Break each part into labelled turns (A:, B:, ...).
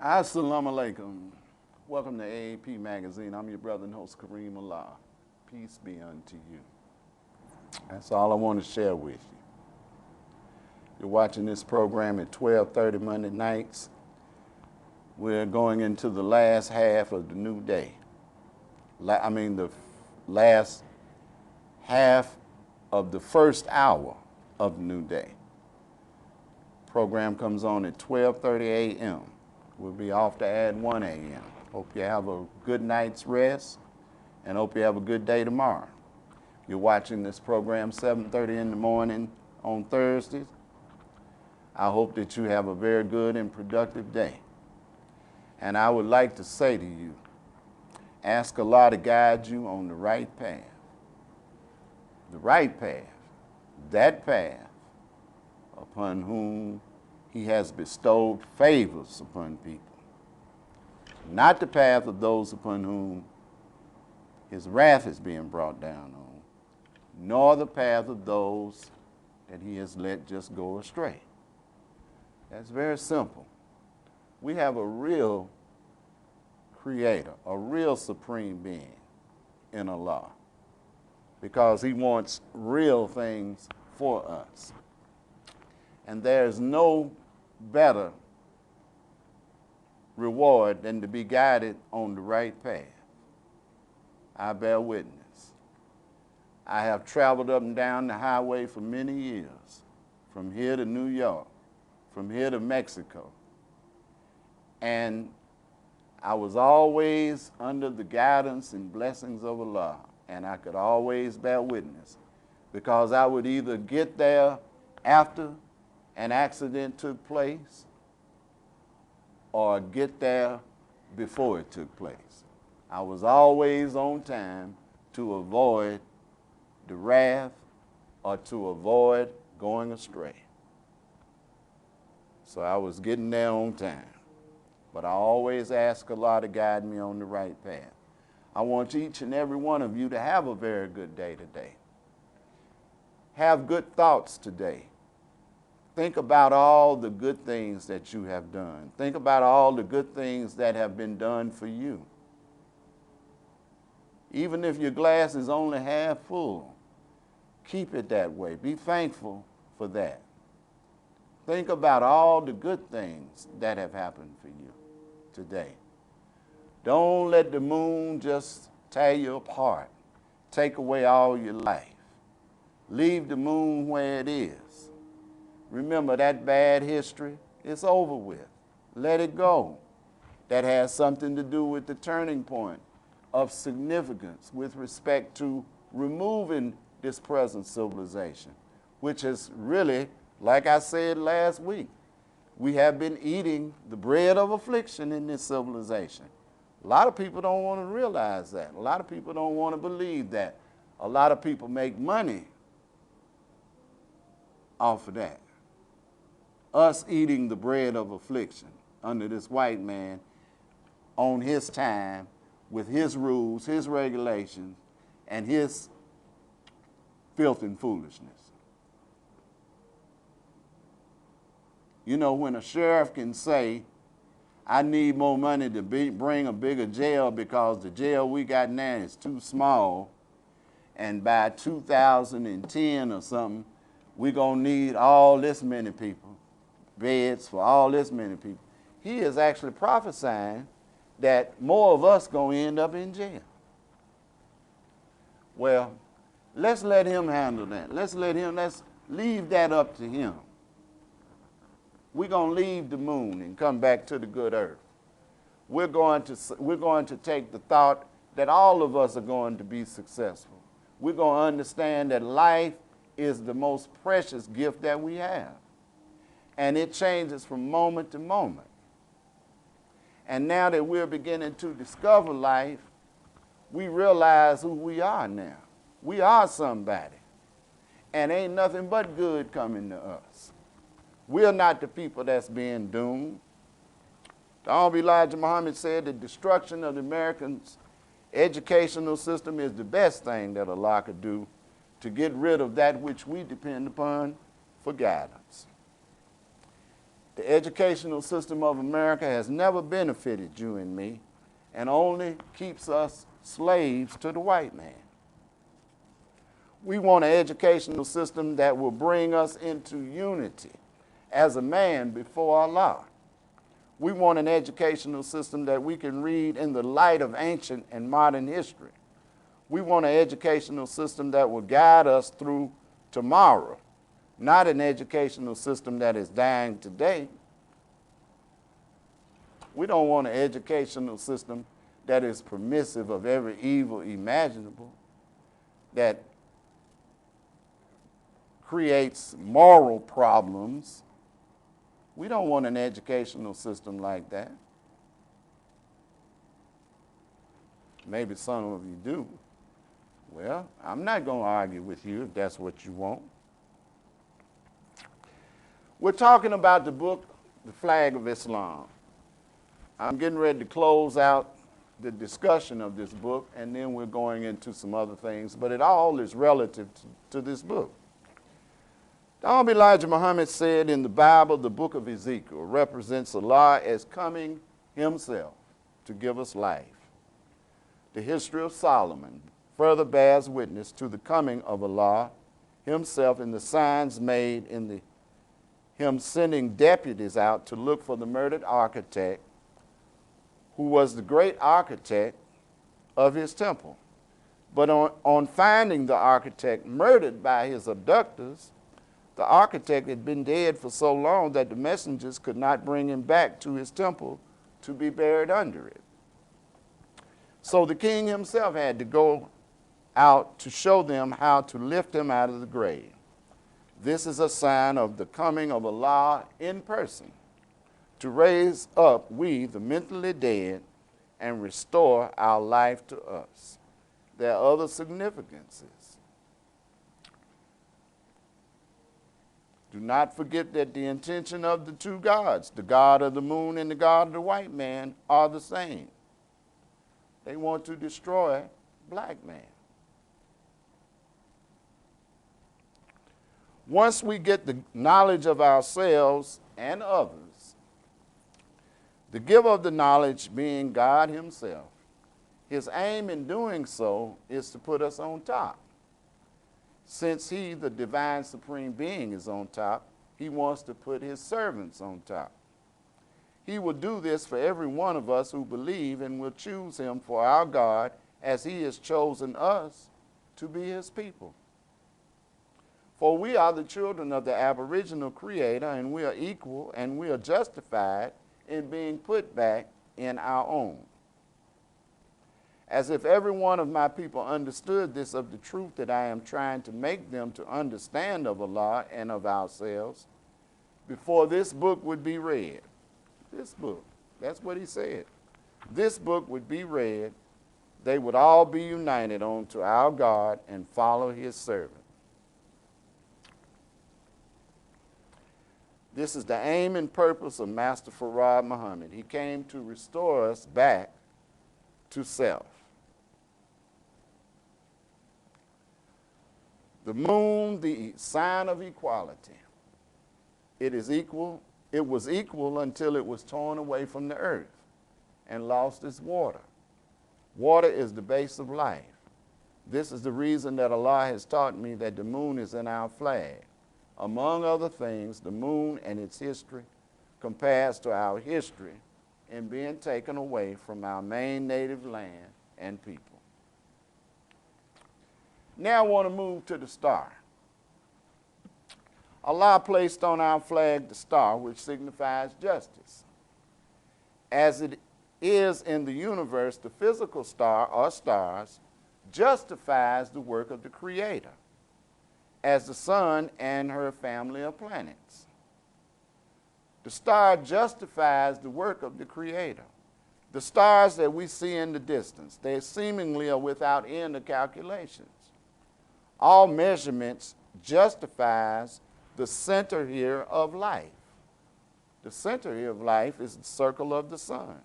A: Assalamu alaikum. Welcome to AAP Magazine. I'm your brother and host, Kareem Allah. Peace be unto you. That's all I want to share with you. You're watching this program at 12:30 Monday nights. We're going into the last half of the new day. The last half of the first hour of the new day. Program comes on at 12:30 a.m. We'll be off to add 1 a.m. Hope you have a good night's rest and hope you have a good day tomorrow. You're watching this program 7:30 in the morning on Thursdays. I hope that you have a very good and productive day. And I would like to say to you, ask Allah to guide you on the right path. The right path, that path upon whom He has bestowed favors upon people. Not the path of those upon whom His wrath is being brought down on, nor the path of those that He has let just go astray. That's very simple. We have a real creator, a real supreme being in Allah, because He wants real things for us. And there's no better reward than to be guided on the right path. I bear witness. I have traveled up and down the highway for many years, from here to New York, from here to Mexico. And I was always under the guidance and blessings of Allah, and I could always bear witness, because I would either get there after an accident took place or get there before it took place. I was always on time to avoid the wrath or to avoid going astray. So I was getting there on time. But I always ask Allah to guide me on the right path. I want each and every one of you to have a very good day today. Have good thoughts today. Think about all the good things that you have done. Think about all the good things that have been done for you. Even if your glass is only half full, keep it that way. Be thankful for that. Think about all the good things that have happened for you today. Don't let the moon just tear you apart, take away all your life. Leave the moon where it is. Remember, that bad history, it's over with. Let it go. That has something to do with the turning point of significance with respect to removing this present civilization, which is really, like I said last week, we have been eating the bread of affliction in this civilization. A lot of people don't want to realize that. A lot of people don't want to believe that. A lot of people make money off of that. Us eating the bread of affliction under this white man on his time with his rules, his regulations, and his filth and foolishness. You know, when a sheriff can say, I need more money to bring a bigger jail because the jail we got now is too small, and by 2010 or something, we're going to need all this many people, beds for all this many people. He is actually prophesying that more of us going to end up in jail. Well, let's let him handle that. Let's leave that up to him. We're going to leave the moon and come back to the good earth. We're going to take the thought that all of us are going to be successful. We're going to understand that life is the most precious gift that we have. And it changes from moment to moment. And now that we're beginning to discover life, we realize who we are now. We are somebody. And ain't nothing but good coming to us. We're not the people that's being doomed. The Honorable Elijah Muhammad said the destruction of the American educational system is the best thing that Allah could do to get rid of that which we depend upon for guidance. The educational system of America has never benefited you and me and only keeps us slaves to the white man. We want an educational system that will bring us into unity as a man before Allah. We want an educational system that we can read in the light of ancient and modern history. We want an educational system that will guide us through tomorrow, not an educational system that is dying today. We don't want an educational system that is permissive of every evil imaginable, that creates moral problems. We don't want an educational system like that. Maybe some of you do. Well, I'm not going to argue with you if that's what you want. We're talking about the book, The Flag of Islam. I'm getting ready to close out the discussion of this book, and then we're going into some other things, but it all is relative to this book. The Honorable Elijah Muhammad said in the Bible, the book of Ezekiel represents Allah as coming himself to give us life. The history of Solomon further bears witness to the coming of Allah himself in the signs made in him sending deputies out to look for the murdered architect who was the great architect of his temple. But on finding the architect murdered by his abductors, the architect had been dead for so long that the messengers could not bring him back to his temple to be buried under it. So the king himself had to go out to show them how to lift him out of the grave. This is a sign of the coming of Allah in person, to raise up we, the mentally dead, and restore our life to us. There are other significances. Do not forget that the intention of the two gods, the God of the moon and the God of the white man, are the same. They want to destroy black man. Once we get the knowledge of ourselves and others, the giver of the knowledge being God himself, his aim in doing so is to put us on top. Since he, the divine supreme being, is on top, he wants to put his servants on top. He will do this for every one of us who believe and will choose him for our God as he has chosen us to be his people. For we are the children of the aboriginal creator, and we are equal and we are justified in being put back in our own. As if every one of my people understood this of the truth that I am trying to make them to understand of Allah and of ourselves, before this book would be read. This book, that's what he said. This book would be read, they would all be united unto our God and follow his servant. This is the aim and purpose of Master Farad Muhammad. He came to restore us back to self. The moon, the sign of equality. It is equal. It was equal until it was torn away from the earth and lost its water. Water is the base of life. This is the reason that Allah has taught me that the moon is in our flag. Among other things, the moon and its history compares to our history in being taken away from our main native land and people. Now I want to move to the star. Allah placed on our flag the star, which signifies justice. As it is in the universe, the physical star or stars justifies the work of the Creator, as the sun and her family of planets. The star justifies the work of the Creator. The stars that we see in the distance, they seemingly are without end of calculations. All measurements justifies the center here of life. The center here of life is the circle of the sun.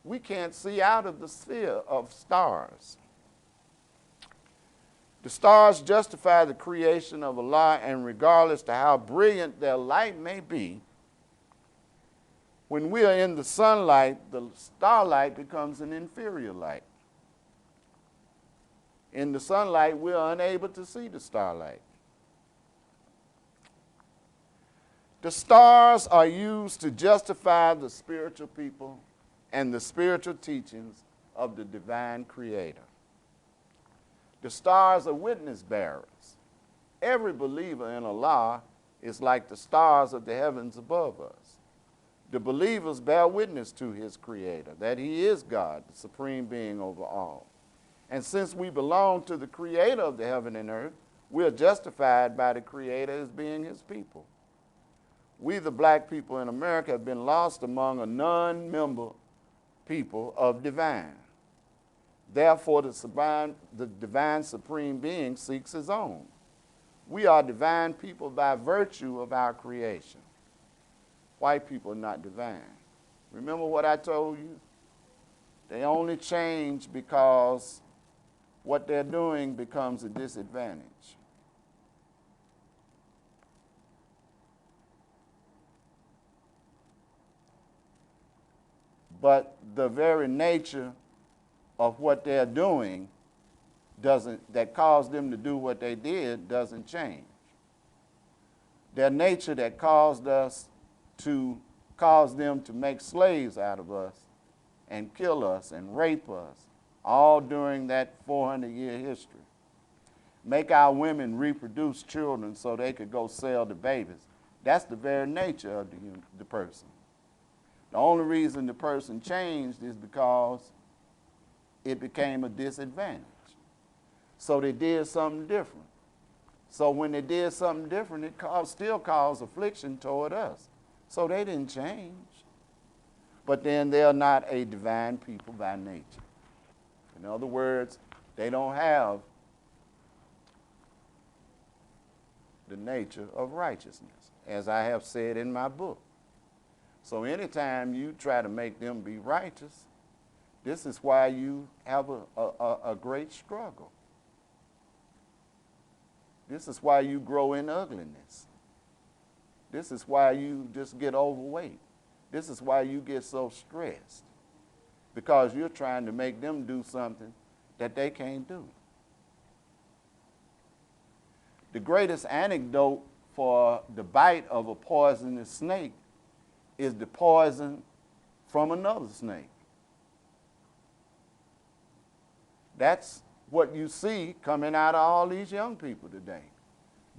A: We can't see out of the sphere of stars. The stars justify the creation of Allah, and regardless to how brilliant their light may be, when we are in the sunlight, the starlight becomes an inferior light. In the sunlight, we are unable to see the starlight. The stars are used to justify the spiritual people and the spiritual teachings of the divine creator. The stars are witness bearers. Every believer in Allah is like the stars of the heavens above us. The believers bear witness to his creator, that he is God, the supreme being over all. And since we belong to the creator of the heaven and earth, we are justified by the creator as being his people. We, the black people in America, have been lost among a non-member people of divine. Therefore, the divine supreme being seeks his own. We are divine people by virtue of our creation. White people are not divine. Remember what I told you? They only change because what they're doing becomes a disadvantage. But the very nature of what they're doing that caused them to do what they did doesn't change. Their nature that caused them to make slaves out of us and kill us and rape us, all during that 400-year history. Make our women reproduce children so they could go sell the babies. That's the very nature of the person. The only reason the person changed is because it became a disadvantage. So they did something different. So when they did something different, it still caused affliction toward us. So they didn't change. But then they're not a divine people by nature. In other words, they don't have the nature of righteousness, as I have said in my book. So anytime you try to make them be righteous, this is why you have a great struggle. This is why you grow in ugliness. This is why you just get overweight. This is why you get so stressed, because you're trying to make them do something that they can't do. The greatest antidote for the bite of a poisonous snake is the poison from another snake. That's what you see coming out of all these young people today,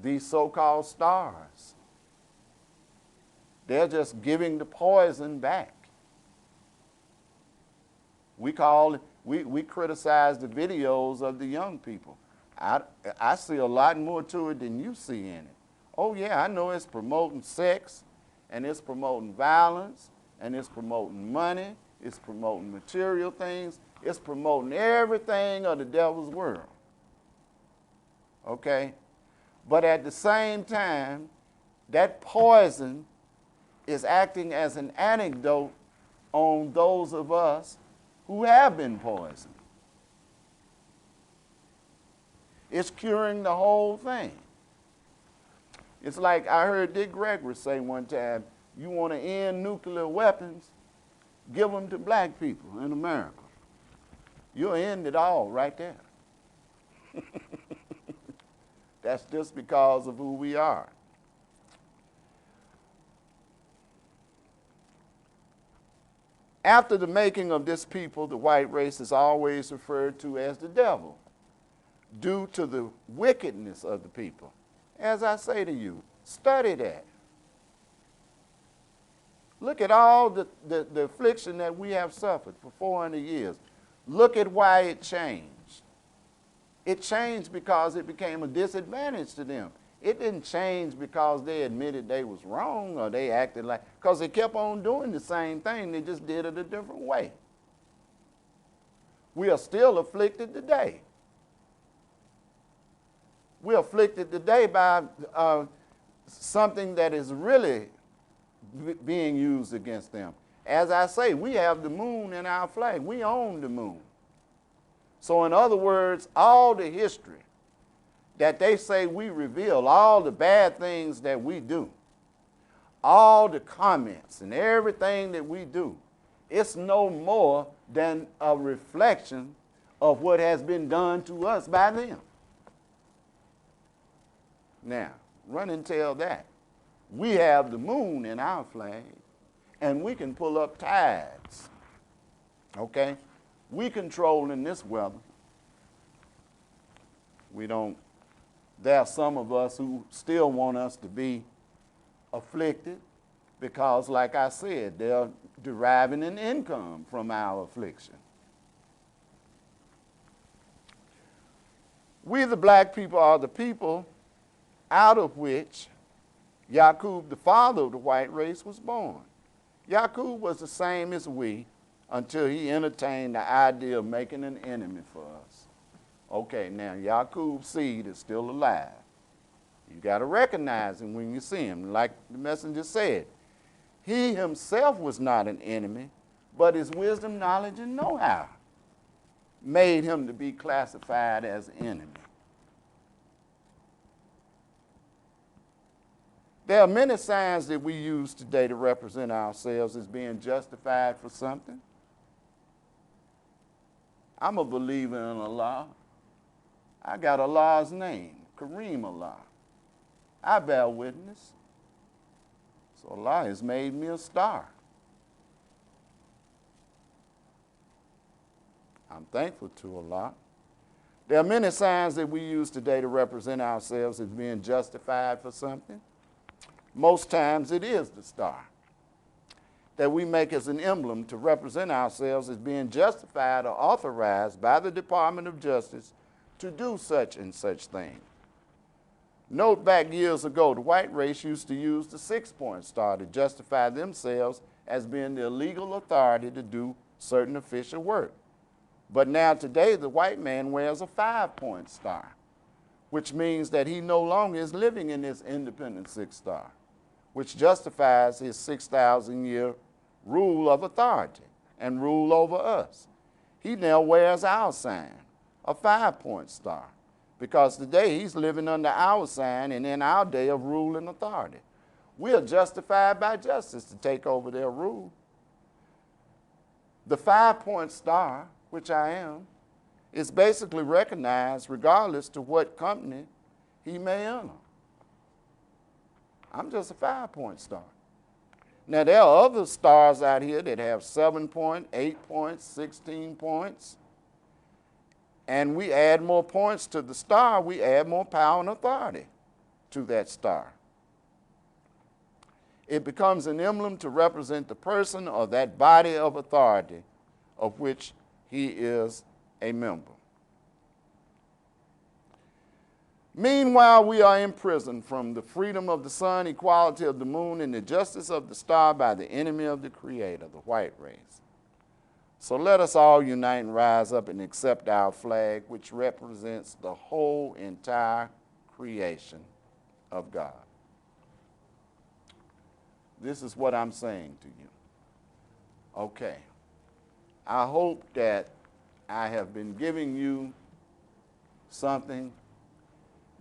A: these so-called stars. They're just giving the poison back. We criticize the videos of the young people. I see a lot more to it than you see in it. Oh yeah, I know it's promoting sex, and it's promoting violence, and it's promoting money, it's promoting material things, it's promoting everything of the devil's world. Okay? But at the same time, that poison is acting as an antidote on those of us who have been poisoned. It's curing the whole thing. It's like I heard Dick Gregory say one time, you want to end nuclear weapons, give them to black people in America. You'll end it all right there. That's just because of who we are. After the making of this people, the white race is always referred to as the devil, due to the wickedness of the people. As I say to you, study that. Look at all the affliction that we have suffered for 400 years. Look at why it changed. It changed because it became a disadvantage to them. It didn't change because they admitted they was wrong or they acted like, because they kept on doing the same thing, they just did it a different way. We are still afflicted today. We're afflicted today by something that is really being used against them. As I say, we have the moon in our flag. We own the moon. So in other words, all the history that they say we reveal all the bad things that we do, all the comments and everything that we do, it's no more than a reflection of what has been done to us by them. Now, run and tell that. We have the moon in our flag, and we can pull up tides. Okay? We controlling this weather. There are some of us who still want us to be afflicted because, like I said, they're deriving an income from our affliction. We, the black people, are the people out of which Yaqub, the father of the white race, was born. Yaqub was the same as we until he entertained the idea of making an enemy for us. Okay, now Yaqub's seed is still alive. You got to recognize him when you see him. Like the messenger said, he himself was not an enemy, but his wisdom, knowledge, and know-how made him to be classified as an enemy. There are many signs that we use today to represent ourselves as being justified for something. I'm a believer in Allah. I got Allah's name, Kareem Allah. I bear witness. So Allah has made me a star. I'm thankful to Allah. There are many signs that we use today to represent ourselves as being justified for something. Most times it is the star that we make as an emblem to represent ourselves as being justified or authorized by the Department of Justice to do such and such thing. Note back years ago, the white race used to use the 6-point star to justify themselves as being the legal authority to do certain official work. But now today, the white man wears a 5-point star, which means that he no longer is living in this independent 6 star, which justifies his 6,000-year rule of authority and rule over us. He now wears our sign, a 5-point star, because today he's living under our sign and in our day of rule and authority. We are justified by justice to take over their rule. The 5-point star, which I am, is basically recognized regardless to what company he may enter. I'm just a 5-point star. Now, there are other stars out here that have 7 points, 8 points, 16 points. And we add more points to the star, we add more power and authority to that star. It becomes an emblem to represent the person or that body of authority of which he is a member. Meanwhile, we are imprisoned from the freedom of the sun, equality of the moon, and the justice of the star by the enemy of the Creator, the white race. So let us all unite and rise up and accept our flag, which represents the whole entire creation of God. This is what I'm saying to you. Okay. I hope that I have been giving you something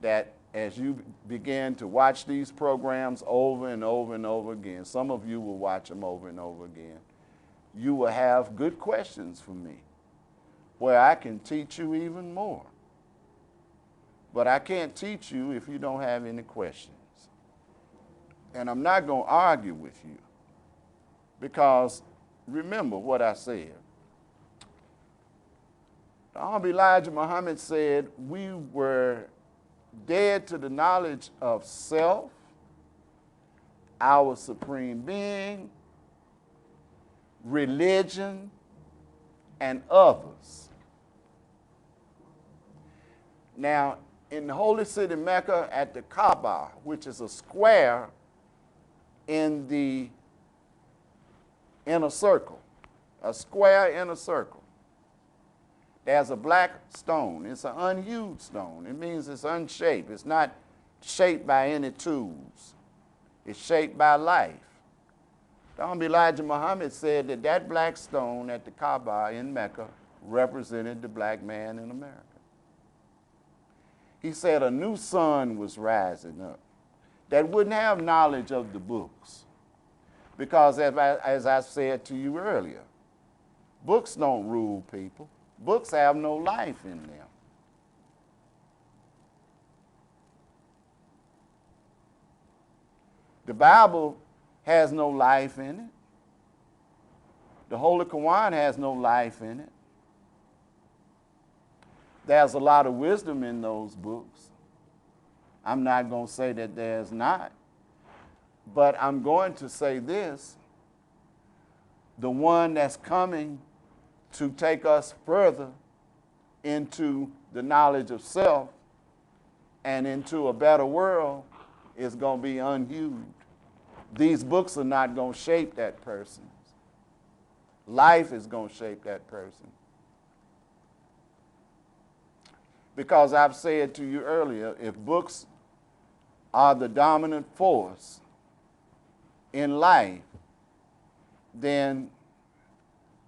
A: that as you begin to watch these programs over and over and over again, some of you will watch them over and over again, you will have good questions for me where I can teach you even more. But I can't teach you if you don't have any questions. And I'm not going to argue with you because remember what I said. The Honorable Elijah Muhammad said we were dead to the knowledge of self, our supreme being, religion, and others. Now, in the holy city Mecca at the Kaaba, which is a square in the inner circle, a square inner circle, there's a black stone. It's an unhewed stone. It means it's unshaped. It's not shaped by any tools. It's shaped by life. The Honorable Elijah Muhammad said that that black stone at the Kaaba in Mecca represented the black man in America. He said a new sun was rising up that wouldn't have knowledge of the books. Because as I said to you earlier, books don't rule people. Books have no life in them. The Bible has no life in it. The Holy Quran has no life in it. There's a lot of wisdom in those books. I'm not going to say that there's not. But I'm going to say this. The one that's coming to take us further into the knowledge of self and into a better world is going to be unhued. These books are not going to shape that person. Life is going to shape that person. Because I've said to you earlier, if books are the dominant force in life, then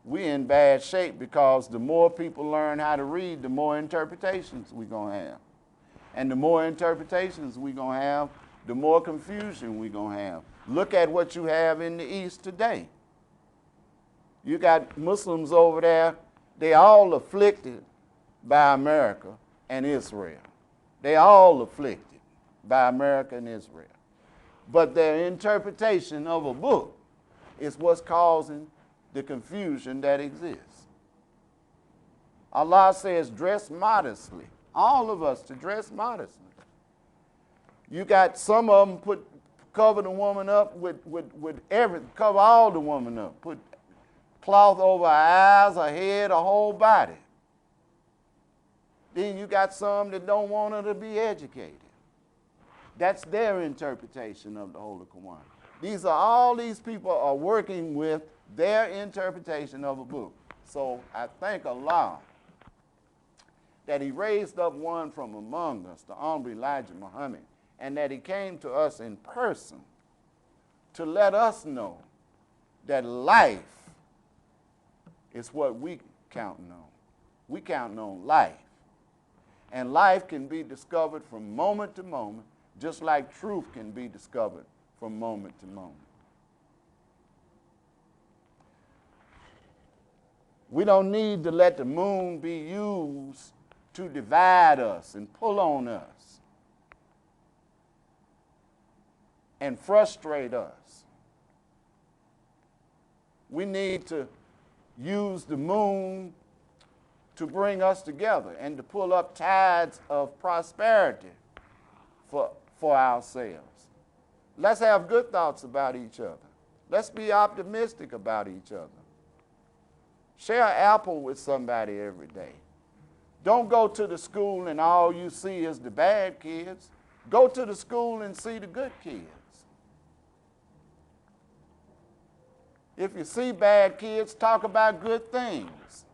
A: we're in bad shape, because the more people learn how to read, the more interpretations we're going to have. And the more interpretations we're going to have, the more confusion we're going to have. Look at what you have in the East today. You got Muslims over there, they all afflicted by America and Israel. They all afflicted by America and Israel. But their interpretation of a book is what's causing the confusion that exists. Allah says, dress modestly. All of us to dress modestly. You got some of them cover the woman up with everything, cover all the woman up, put cloth over her eyes, her head, her whole body. Then you got some that don't want her to be educated. That's their interpretation of the Holy Quran. All these people are working with their interpretation of a book. So I thank Allah that he raised up one from among us, the Honorable Elijah Muhammad, and that he came to us in person to let us know that life is what we counting on. We counting on life. And life can be discovered from moment to moment, just like truth can be discovered from moment to moment. We don't need to let the moon be used to divide us and pull on us and frustrate us. We need to use the moon to bring us together and to pull up tides of prosperity for ourselves. Let's have good thoughts about each other. Let's be optimistic about each other. Share an apple with somebody every day. Don't go to the school and all you see is the bad kids. Go to the school and see the good kids. If you see bad kids, talk about good things.